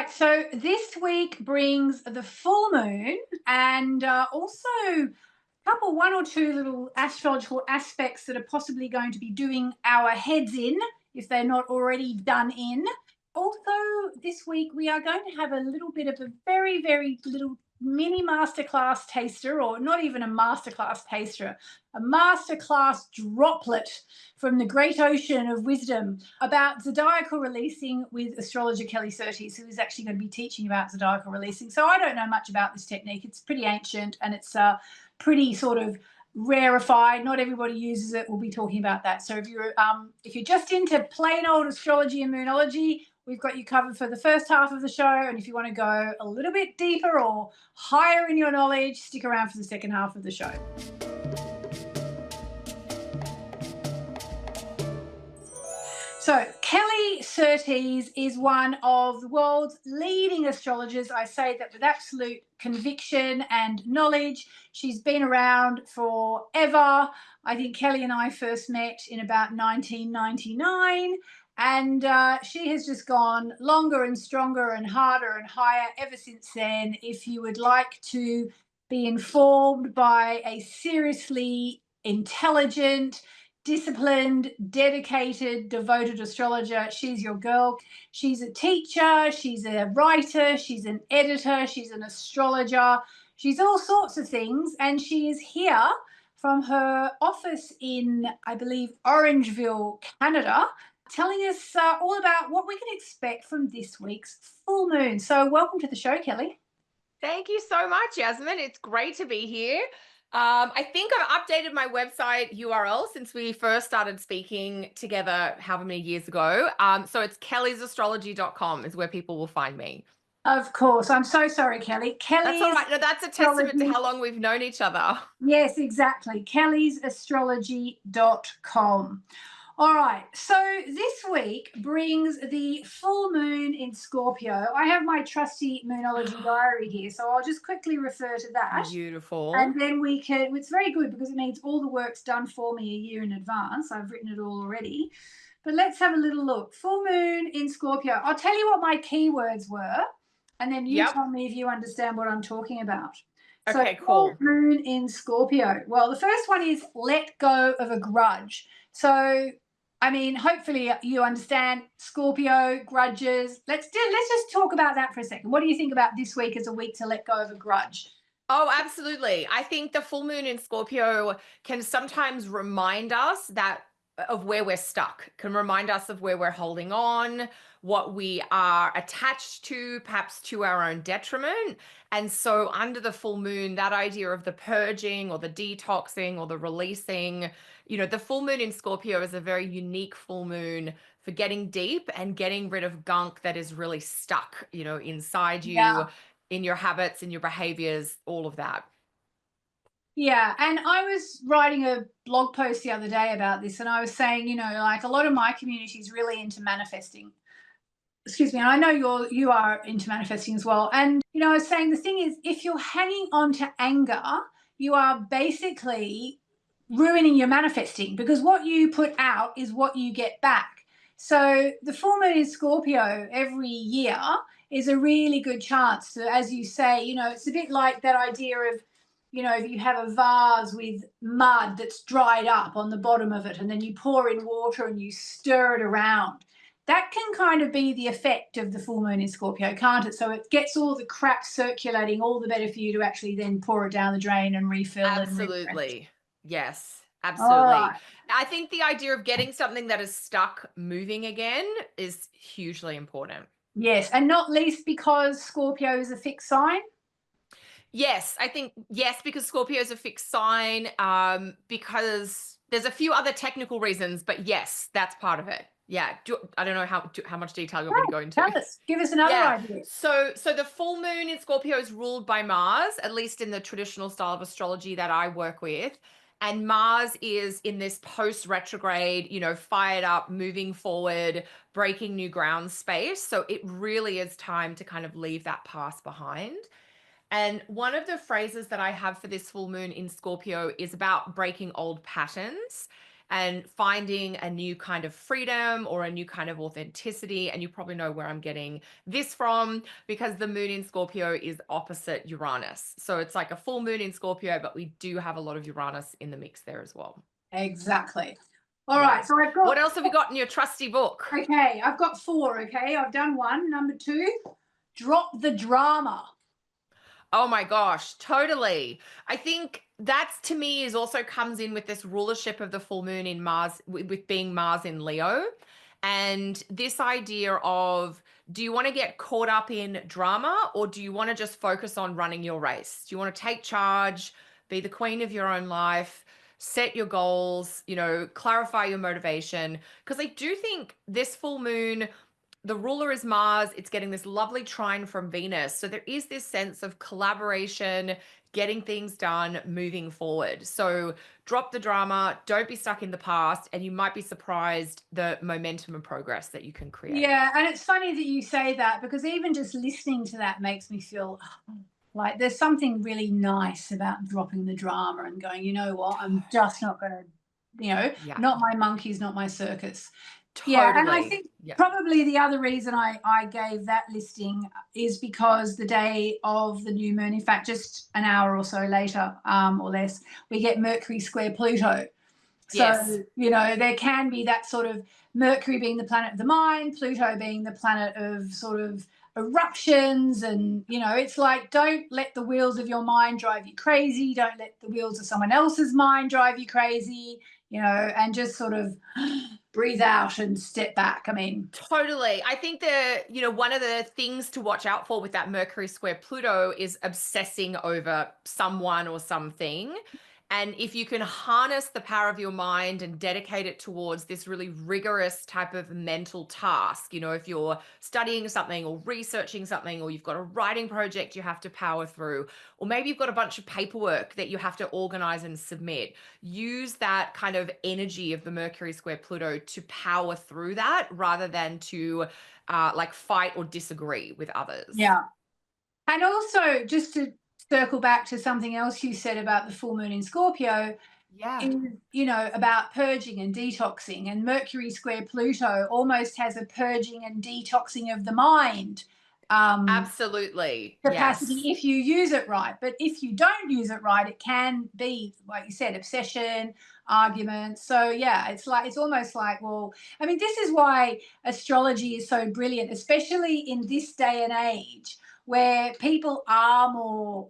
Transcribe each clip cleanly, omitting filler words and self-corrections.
right, so this week brings the full moon and also couple one or two little astrological aspects that are possibly going to be doing our heads in if they're not already done in. Also, this week we are going to have a little bit of a very, very little mini masterclass taster, or not even a masterclass taster, a masterclass droplet from the great ocean of wisdom about zodiacal releasing with astrologer Kelly Surtees, who is actually going to be teaching about zodiacal releasing. So I don't know much about this technique. It's pretty ancient and it's pretty sort of rarefied. Not everybody uses it. We'll be talking about that. So if you're just into plain old astrology and moonology, we've got you covered for the first half of the show. And if you want to go a little bit deeper or higher in your knowledge, stick around for the second half of the show. So Kelly Surtees is one of the world's leading astrologers. I say that with absolute conviction and knowledge. She's been around forever. I think Kelly and I first met in about 1999. And she has just gone longer and stronger and harder and higher ever since then. If you would like to be informed by a seriously intelligent, disciplined, dedicated, devoted astrologer, she's your girl. She's a teacher, she's a writer, she's an editor, she's an astrologer, she's all sorts of things. And she is here from her office in, I believe, Orangeville, Canada, telling us all about what we can expect from this week's full moon. So welcome to the show, Kelly. Thank you so much, Yasmin. It's great to be here. I think I've updated my website URL since we first started speaking together however many years ago. So it's kellysastrology.com is where people will find me. Of course. I'm so sorry, Kelly. That's all right. No, that's a testament to how long we've known each other. Yes, exactly. kellysastrology.com. All right, so this week brings the full moon in Scorpio. I have my trusty Moonology diary here, so I'll just quickly refer to that. Beautiful. And then we can, it's very good because it means all the work's done for me a year in advance. I've written it all already. But let's have a little look. Full moon in Scorpio. I'll tell you what my keywords were, and then you tell me if you understand what I'm talking about. Okay, so, cool. Full moon in Scorpio. Well, the first one is let go of a grudge. So, I mean, hopefully you understand Scorpio, grudges. Let's just talk about that for a second. What do you think about this week as a week to let go of a grudge? Oh, absolutely. I think the full moon in Scorpio can sometimes remind us of where we're stuck, can remind us of where we're holding on, what we are attached to, perhaps to our own detriment. And so under the full moon, that idea of the purging or the detoxing or the releasing, the full moon in Scorpio is a very unique full moon for getting deep and getting rid of gunk that is really stuck, inside you, in your habits, in your behaviors, all of that. Yeah, and I was writing a blog post the other day about this, and I was saying, like a lot of my community is really into manifesting. Excuse me, and I know you are into manifesting as well. And I was saying the thing is, if you're hanging on to anger, you are basically ruining your manifesting, because what you put out is what you get back. So the full moon in Scorpio every year is a really good chance to, as you say, it's a bit like that idea of, if you have a vase with mud that's dried up on the bottom of it, and then you pour in water and you stir it around. That can kind of be the effect of the full moon in Scorpio, can't it? So it gets all the crap circulating, all the better for you to actually then pour it down the drain and refill. Absolutely. Yes, absolutely. Right. I think the idea of getting something that is stuck moving again is hugely important. Yes, and not least because Scorpio is a fixed sign. Yes, I think yes, because Scorpio is a fixed sign, because there's a few other technical reasons, but yes, that's part of it. Yeah, I don't know how much detail you want me to go into. Tell us, give us another idea. So the full moon in Scorpio is ruled by Mars, at least in the traditional style of astrology that I work with. And Mars is in this post-retrograde, fired up, moving forward, breaking new ground space. So it really is time to kind of leave that past behind. And one of the phrases that I have for this full moon in Scorpio is about breaking old patterns. and finding a new kind of freedom or a new kind of authenticity. And you probably know where I'm getting this from, because the moon in Scorpio is opposite Uranus. So it's like a full moon in Scorpio, but we do have a lot of Uranus in the mix there as well. Exactly. All Yeah. right. So I've got. What else have you got in your trusty book? Okay, I've got 4. Okay, I've done 1. Number 2, drop the drama. Oh my gosh, totally. I think that's, to me, is also comes in with this rulership of the full moon in Mars, with being Mars in Leo. And this idea of, do you want to get caught up in drama, or do you want to just focus on running your race? Do you want to take charge, be the queen of your own life, set your goals, clarify your motivation? Because I do think this full moon, the ruler is Mars. It's getting this lovely trine from Venus. So there is this sense of collaboration, getting things done, moving forward. So drop the drama, don't be stuck in the past, and you might be surprised the momentum and progress that you can create. Yeah, and it's funny that you say that, because even just listening to that makes me feel like there's something really nice about dropping the drama and going, you know what, I'm just not going to, Yeah, not my monkeys, not my circus. totally. Yeah, and I think Yeah. probably the other reason I gave that listing is because the day of the new moon, in fact, just an hour or so later, or less, we get Mercury square Pluto. So, Yes. there can be that sort of Mercury being the planet of the mind, Pluto being the planet of sort of eruptions. And, it's like, don't let the wheels of your mind drive you crazy. Don't let the wheels of someone else's mind drive you crazy, and just sort of breathe out and step back. I mean, Totally. I think one of the things to watch out for with that Mercury square Pluto is obsessing over someone or something. And if you can harness the power of your mind and dedicate it towards this really rigorous type of mental task, if you're studying something or researching something, or you've got a writing project you have to power through, or maybe you've got a bunch of paperwork that you have to organize and submit, use that kind of energy of the Mercury square Pluto to power through that, rather than to fight or disagree with others. yeah. And also, just to circle back to something else you said about the full moon in Scorpio, Yeah. is, about purging and detoxing. And Mercury square Pluto almost has a purging and detoxing of the mind Absolutely. capacity, Yes. if you use it right. But if you don't use it right, it can be, like you said, obsession, arguments. So yeah, it's almost like, well, I mean, this is why astrology is so brilliant, especially in this day and age, where people are more,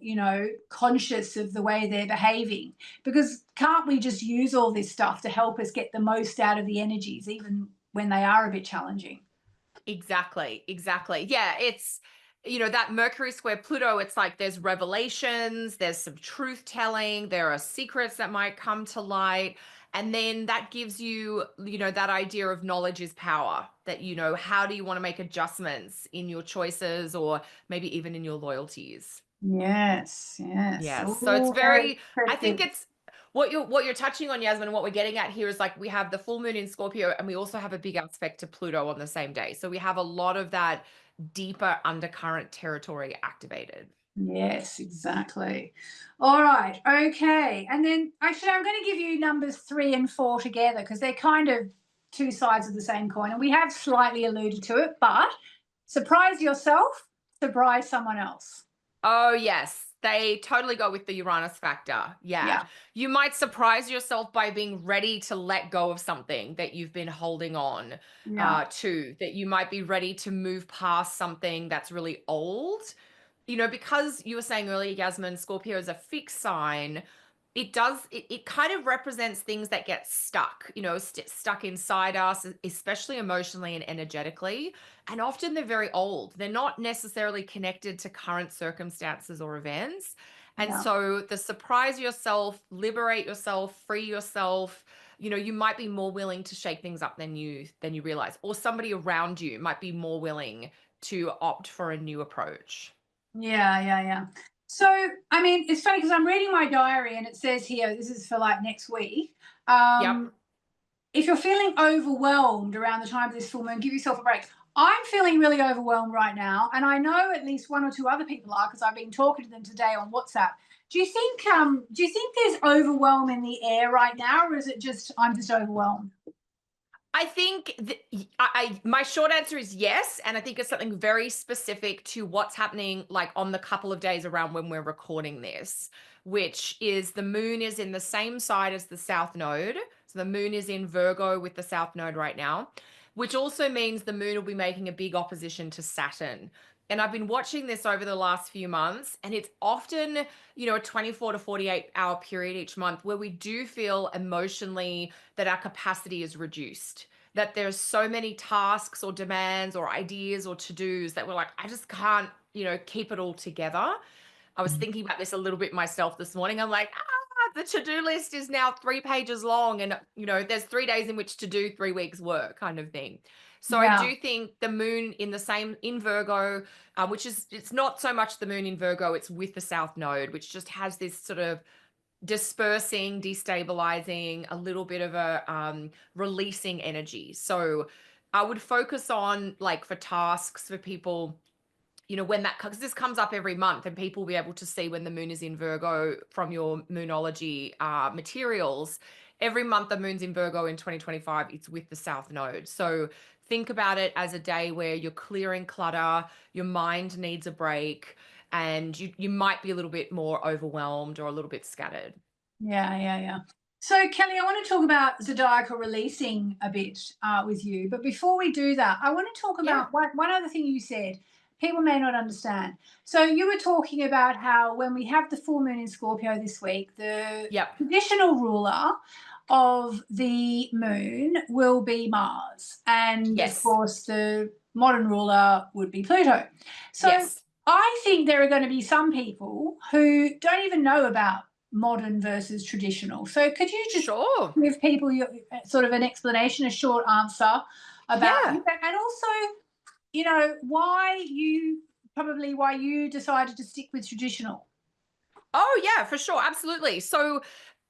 conscious of the way they're behaving. Because can't we just use all this stuff to help us get the most out of the energies, even when they are a bit challenging? Exactly. Exactly. Yeah. It's, that Mercury square Pluto, it's like there's revelations, there's some truth telling, there are secrets that might come to light. And then that gives you, that idea of knowledge is power, that, how do you want to make adjustments in your choices, or maybe even in your loyalties? Yes, yes. Yes. So it's Oh, very I think interesting. it's what you're touching on, Yasmin, and what we're getting at here is, like, we have the full moon in Scorpio, and we also have a big aspect to Pluto on the same day. So we have a lot of that deeper undercurrent territory activated. Yes, exactly. All right. Okay. And then actually, I'm going to give you numbers 3 and 4 together, because they're kind of two sides of the same coin. And we have slightly alluded to it, but surprise yourself, surprise someone else. Oh, yes. They totally go with the Uranus factor. Yeah. Yeah. You might surprise yourself by being ready to let go of something that you've been holding on Yeah. to, that you might be ready to move past something that's really old. Because you were saying earlier, Yasmin, Scorpio is a fixed sign. It kind of represents things that get stuck, stuck inside us, especially emotionally and energetically. And often they're very old. They're not necessarily connected to current circumstances or events. And Yeah. so the surprise yourself, liberate yourself, free yourself, you might be more willing to shake things up than you realize, or somebody around you might be more willing to opt for a new approach. Yeah. Yeah. Yeah. So, I mean, it's funny because I'm reading my diary and it says here, this is for like next week. Yep. If you're feeling overwhelmed around the time of this full moon, give yourself a break. I'm feeling really overwhelmed right now, and I know at least one or two other people are because I've been talking to them today on WhatsApp. Do you think there's overwhelm in the air right now, or is it just I'm just overwhelmed? I think my short answer is yes, and I think it's something very specific to what's happening like on the couple of days around when we're recording this, which is the moon is in the same side as the south node. So the moon is in Virgo with the south node right now, which also means the moon will be making a big opposition to Saturn. And I've been watching this over the last few months, and it's often, a 24 to 48-hour period each month where we do feel emotionally that our capacity is reduced, that there's so many tasks or demands or ideas or to-dos that we're like, I just can't, keep it all together. I was thinking about this a little bit myself this morning. I'm like, the to-do list is now 3 pages long, and there's 3 days in which to do 3 weeks work, kind of thing. So I Yeah. do think the moon in Virgo, which is, it's not so much the moon in Virgo, it's with the south node, which just has this sort of dispersing, destabilizing, a little bit of a releasing energy. So I would focus on, like, for tasks for people, when that, because this comes up every month and people will be able to see when the moon is in Virgo from your Moonology materials. Every month the moon's in Virgo in 2025, it's with the south node. So think about it as a day where you're clearing clutter, your mind needs a break, and you might be a little bit more overwhelmed or a little bit scattered. Yeah. So, Kelly, I want to talk about Zodiacal releasing a bit with you. But before we do that, I want to talk Yeah. about one other thing you said. People may not understand. So, you were talking about how when we have the full moon in Scorpio this week, the Yep. traditional ruler of the moon will be Mars. And of Yes. course, the modern ruler would be Pluto. So, Yes. I think there are going to be some people who don't even know about modern versus traditional. So could you just Sure. give people your sort of an explanation, a short answer about Yeah. and also, why you decided to stick with traditional? Oh, yeah, for sure. Absolutely. So,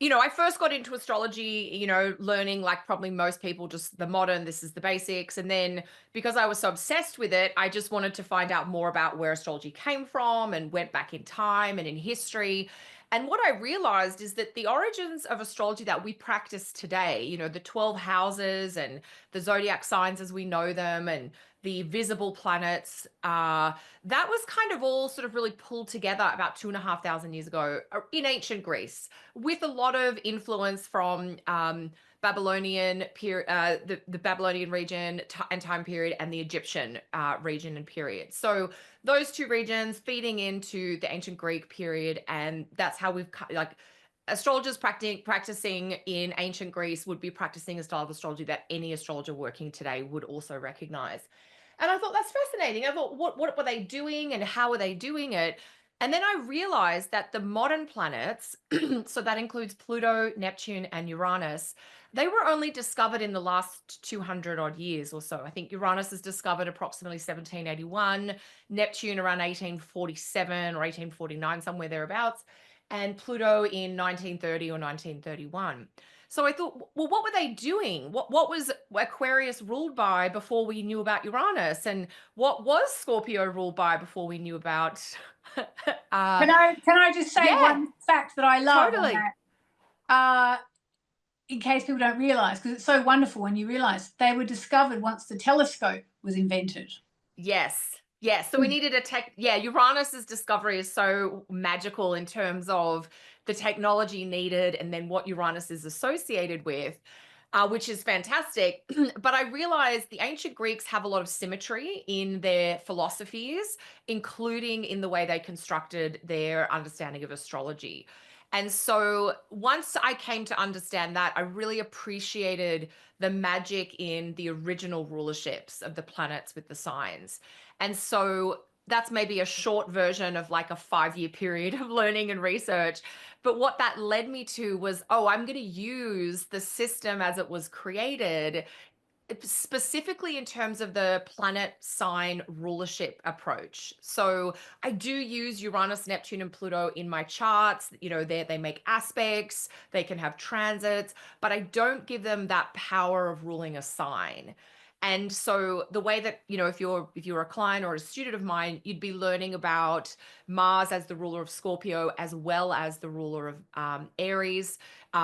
I first got into astrology, learning, like probably most people, just the modern, this is the basics. And then because I was so obsessed with it, I just wanted to find out more about where astrology came from and went back in time and in history. And what I realized is that the origins of astrology that we practice today, the 12 houses and the zodiac signs as we know them and the visible planets, that was kind of all sort of really pulled together about 2,500 years ago in ancient Greece, with a lot of influence from Babylonian period, the Babylonian region and time period, and the Egyptian region and period. So those two regions feeding into the ancient Greek period, and that's how we've like astrologers practicing in ancient Greece would be practicing a style of astrology that any astrologer working today would also recognize. And I thought that's fascinating. I thought, what were they doing and how were they doing it? And then I realized that the modern planets, so that includes Pluto, Neptune, and Uranus, they were only discovered in the last 200 odd years or so. I think Uranus was discovered approximately 1781, Neptune around 1847 or 1849, somewhere thereabouts, and Pluto in 1930 or 1931. So I thought, well, what were they doing? What was Aquarius ruled by before we knew about Uranus? And what was Scorpio ruled by before we knew about uh Can I just say yeah, one fact that I love on totally. that? In case people don't realize, because it's so wonderful when you realize they were discovered once the telescope was invented. Yes. Yes. So we needed Uranus's discovery is so magical in terms of the technology needed and then what Uranus is associated with, which is fantastic. But I realized the ancient Greeks have a lot of symmetry in their philosophies, including in the way they constructed their understanding of astrology. And so once I came to understand that, I really appreciated the magic in the original rulerships of the planets with the signs. And so that's maybe a short version of like a 5-year period of learning and research. But what that led me to was, oh, I'm going to use the system as it was created, specifically in terms of the planet sign rulership approach. So I do use Uranus, Neptune, and Pluto in my charts. They make aspects, they can have transits, but I don't give them that power of ruling a sign. And so the way that, if you're a client or a student of mine, you'd be learning about Mars as the ruler of Scorpio, as well as the ruler of Aries,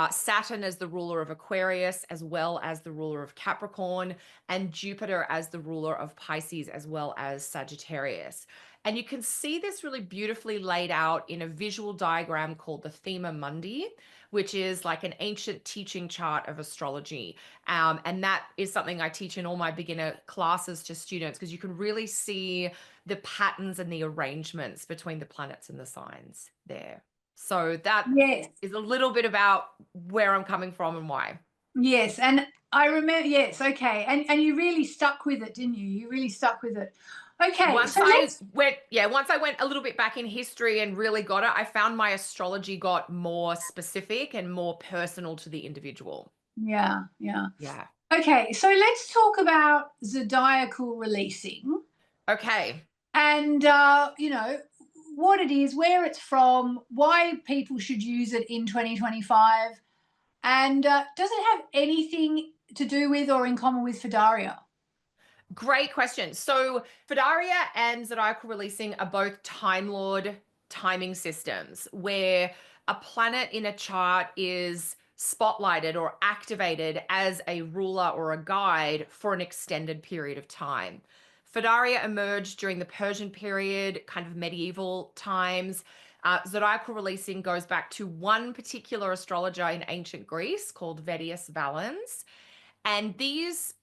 Saturn as the ruler of Aquarius, as well as the ruler of Capricorn, and Jupiter as the ruler of Pisces, as well as Sagittarius. And you can see this really beautifully laid out in a visual diagram called the Thema Mundi, which is like an ancient teaching chart of astrology. And that is something I teach in all my beginner classes to students, because you can really see the patterns and the arrangements between the planets and the signs there. So that Yes. is a little bit about where I'm coming from and why. Yes. And I remember, yes, okay. And you really stuck with it, didn't you? You really stuck with it. Okay. Once So I went a little bit back in history and really got it, I found my astrology got more specific and more personal to the individual. yeah. Yeah. Okay. So let's talk about zodiacal releasing Okay. and, what it is, where it's from, why people should use it in 2025. And does it have anything to do with or in common with Fedaria? Great question. So Fedaria and Zodiacal releasing are both Time Lord timing systems, where a planet in a chart is spotlighted or activated as a ruler or a guide for an extended period of time. Fedaria emerged during the Persian period, kind of medieval times. Zodiacal releasing goes back to one particular astrologer in ancient Greece called Vedius Valens. And these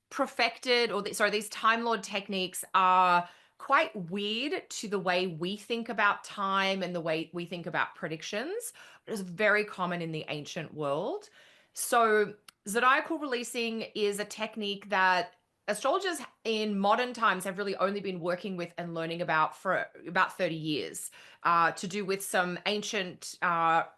these Time Lord techniques are quite weird to the way we think about time and the way we think about predictions. It is very common in the ancient world. So zodiacal releasing is a technique that astrologers in modern times have really only been working with and learning about for about 30 years, to do with some ancient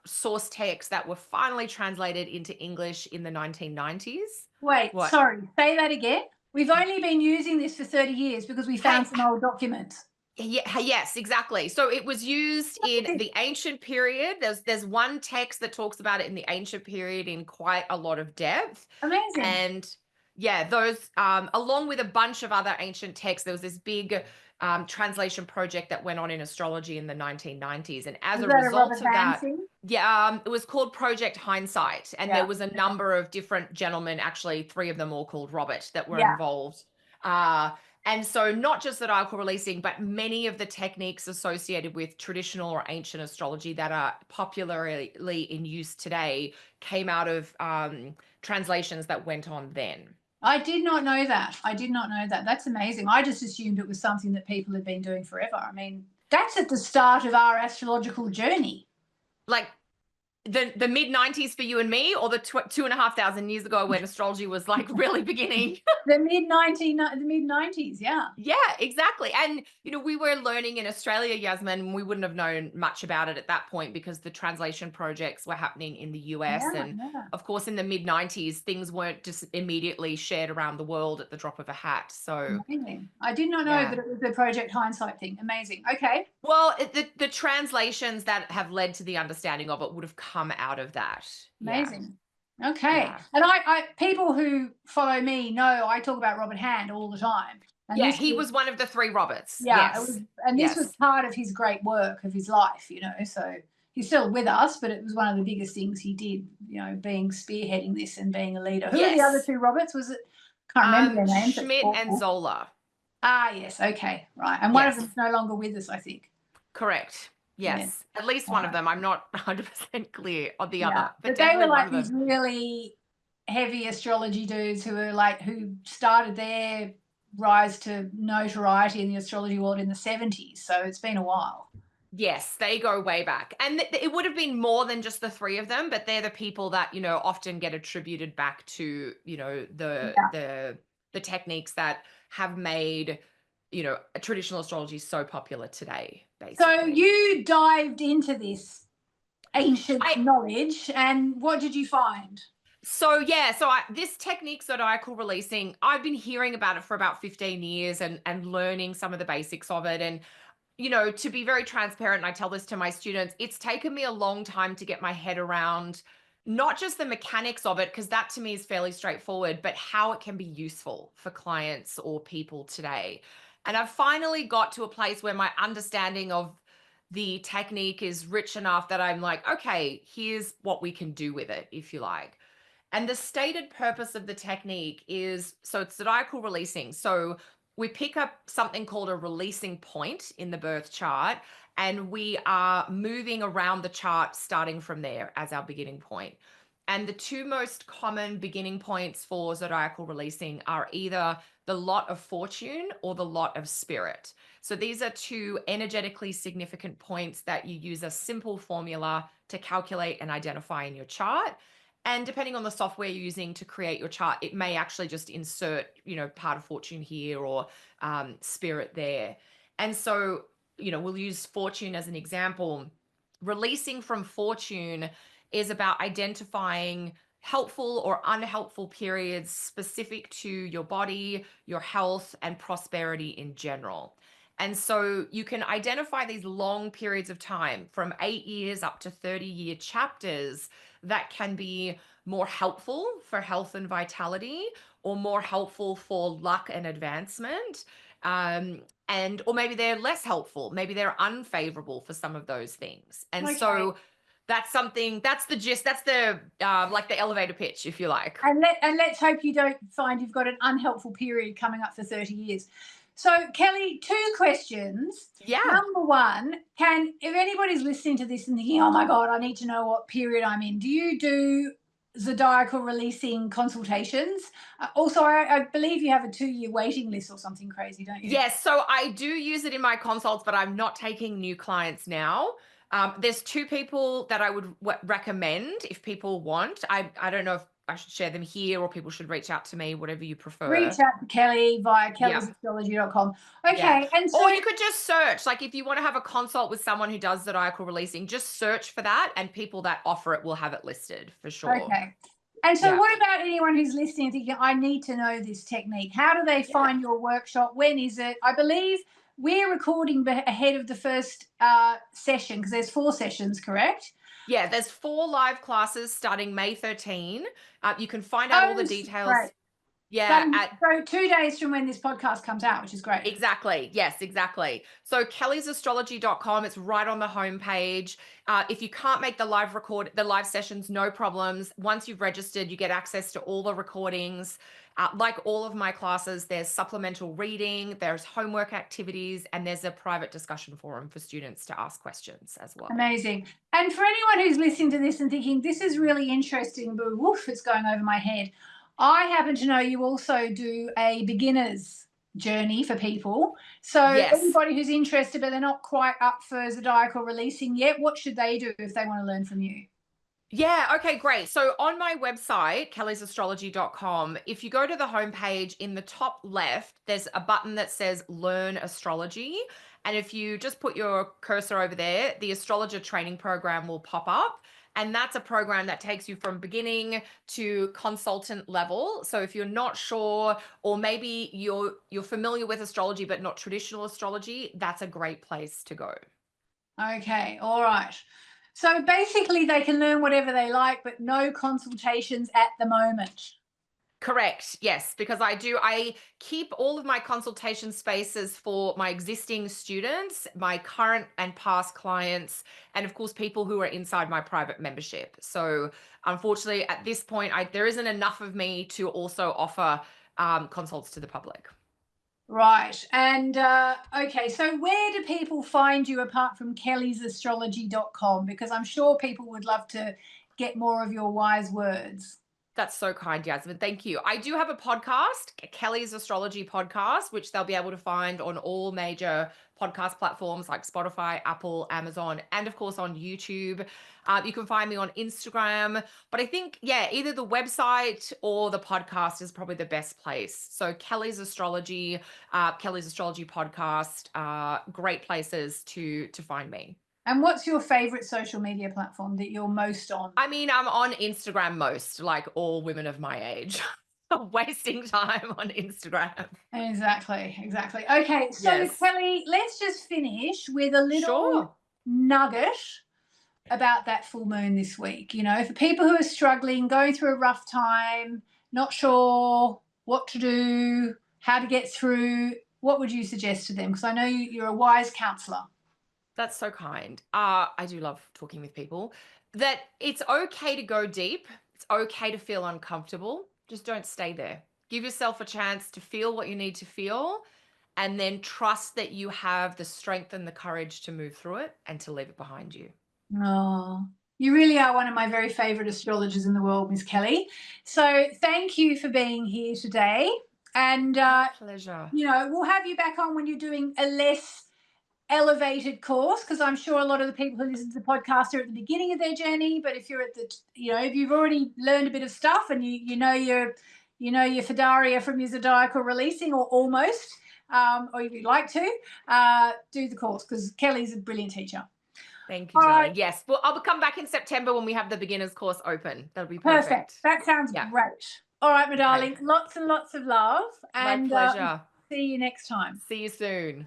source texts that were finally translated into English in the 1990s. Wait, What? sorry, say that again. We've only been using this for 30 years because we Hey, found some old documents. yeah, yes, exactly. So it was used in the ancient period. There's one text that talks about it in the ancient period in quite a lot of depth. Amazing. And yeah, those along with a bunch of other ancient texts, there was this big translation project that went on in astrology in the 1990s. And as Was a that a result Robert of Hand that, thing? yeah, it was called Project Hindsight. And there Yeah. was a number of different gentlemen, actually, three of them all called Robert, that were Yeah. involved. Uh, and so not just zodiacal releasing, but many of the techniques associated with traditional or ancient astrology that are popularly in use today came out of translations that went on then. I did not know that. I did not know that. That's amazing. I just assumed it was something that people had been doing forever. I mean, that's at the start of our astrological journey. Like the mid 90s for you and me, or the 2,500 years ago when astrology was like really beginning? The mid 90s, yeah. Yeah, exactly. And, we were learning in Australia, Yasmin, and we wouldn't have known much about it at that point because the translation projects were happening in the US. Yeah, And yeah. of course, in the mid 90s, things weren't just immediately shared around the world at the drop of a hat. So, Amazing. I did not know yeah. that it was the Project Hindsight thing. Amazing. Okay. Well, the translations that have led to the understanding of it would have come out of that. Yeah. Amazing. Okay. Yeah. And I people who follow me know I talk about Robert Hand all the time. And Yeah, this he was, was one of the three Roberts. yeah, it Yes. was, and this was Yes. part of his great work of his life, So he's still with us, but it was one of the biggest things he did, being spearheading this and being a leader. Who are the other Yes. two Roberts? Was it? Can't remember their names. That's Schmidt and awful. Zola. Ah, yes. Okay. Right. And one of Yes. them's no longer with us, I think. Correct. Yeah. Yes. At least All one of right. them. I'm not 100% clear on the Yeah. other, but But they were definitely one like of these them. really heavy astrology dudes who started their rise to notoriety in the astrology world in the 70s. So it's been a while. Yes, they go way back. And it would have been more than just the three of them, but they're the people that, often get attributed back to, Yeah. the techniques that have made, traditional astrology so popular today, So basically. you dived into this ancient I knowledge, and what did you find? So yeah, this technique zodiacal releasing, I've been hearing about it for about 15 years and learning some of the basics of it. And to be very transparent, and I tell this to my students, it's taken me a long time to get my head around, not just the mechanics of it, because that to me is fairly straightforward, but how it can be useful for clients or people today. And I've finally got to a place where my understanding of the technique is rich enough that I'm like, okay, here's what we can do with it, if you like. And the stated purpose of the technique is, so it's zodiacal releasing. So we pick up something called a releasing point in the birth chart, and we are moving around the chart starting from there as our beginning point. And the two most common beginning points for zodiacal releasing are either the lot of fortune or the lot of spirit. So these are two energetically significant points that you use a simple formula to calculate and identify in your chart. And depending on the software you're using to create your chart, it may actually just insert, part of fortune here or spirit there. And so, we'll use fortune as an example. Releasing from fortune is about identifying helpful or unhelpful periods specific to your body, your health, and prosperity in general. And so you can identify these long periods of time from 8 years up to 30-year chapters that can be more helpful for health and vitality or more helpful for luck and advancement. Or maybe they're less helpful. Maybe they're unfavorable for some of those things. And so that's the gist. That's the like the elevator pitch, if you like. And let's hope you don't find you've got an unhelpful period coming up for 30 years. So, Kelly, 2 questions. Yeah. Number one, if anybody's listening to this and thinking, oh my God, I need to know what period I'm in, do you do zodiacal releasing consultations? Also, I believe you have a 2-year waiting list or something crazy, don't you? Yes. So I do use it in my consults, but I'm not taking new clients now. There's 2 people that I would recommend if people want. I don't know if I should share them here or people should reach out to me, whatever you prefer. Reach out to Kelly via kellysastrology.com. Okay. Yeah. And so, or you could just search, like if you want to have a consult with someone who does zodiacal releasing, just search for that and people that offer it will have it listed for sure. Okay. And so what about anyone who's listening thinking, I need to know this technique? How do they find your workshop? When is it? I believe we're recording ahead of the first session because there's 4 sessions, correct? Yeah, there's 4 live classes starting May 13. You can find out all the details. Great. Yeah. So 2 days from when this podcast comes out, which is great. Exactly. Yes, exactly. So kellysastrology.com, it's right on the homepage. If you can't make the live sessions, no problems. Once you've registered, you get access to all the recordings. Like all of my classes, there's supplemental reading, there's homework activities, and there's a private discussion forum for students to ask questions as well. Amazing. And for anyone who's listening to this and thinking, this is really interesting, but woof, it's going over my head. I happen to know you also do a beginner's journey for people. So anybody who's interested but they're not quite up for zodiacal releasing yet, what should they do if they want to learn from you? Yeah, okay, great. So on my website, kellysastrology.com, if you go to the homepage in the top left, there's a button that says Learn Astrology. And if you just put your cursor over there, the astrologer training program will pop up. And that's a program that takes you from beginning to consultant level. So if you're not sure, or maybe you're familiar with astrology, but not traditional astrology, that's a great place to go. Okay. All right. So basically they can learn whatever they like, but no consultations at the moment. Correct. Yes, because I keep all of my consultation spaces for my existing students, my current and past clients, and of course, people who are inside my private membership. So unfortunately, at this point, there isn't enough of me to also offer consults to the public. Right. And okay, so where do people find you apart from kellysastrology.com? Because I'm sure people would love to get more of your wise words. That's so kind, Yasmin. Thank you. I do have a podcast, Kelly's Astrology Podcast, which they'll be able to find on all major podcast platforms like Spotify, Apple, Amazon, and of course on YouTube. You can find me on Instagram. But I think, either the website or the podcast is probably the best place. So Kelly's Astrology Podcast, great places to find me. And what's your favorite social media platform that you're most on? I mean, I'm on Instagram most, like all women of my age. Wasting time on Instagram. Exactly. Okay, so Kelly, let's just finish with a little nugget about that full moon this week? You know, for people who are struggling, going through a rough time, not sure what to do, how to get through, what would you suggest to them? Because I know you're a wise counselor. That's so kind. I do love talking with people. That it's okay to go deep. It's okay to feel uncomfortable. Just don't stay there. Give yourself a chance to feel what you need to feel, and then trust that you have the strength and the courage to move through it and to leave it behind you. Oh, you really are one of my very favourite astrologers in the world, Miss Kelly. So thank you for being here today. And, Pleasure. you know, we'll have you back on when you're doing a less elevated course, because I'm sure a lot of the people who listen to the podcast are at the beginning of their journey. But if you're at the, you know, if you've already learned a bit of stuff and you know your Fedaria from your Zodiacal releasing, or almost, or if you'd like to, do the course, because Kelly's a brilliant teacher. Thank you, darling. Yes. Well, I'll come back in September when we have the beginners course open. That'll be perfect. That sounds great. All right, my darling. Lots and lots of love. My And pleasure. see you next time. See you soon.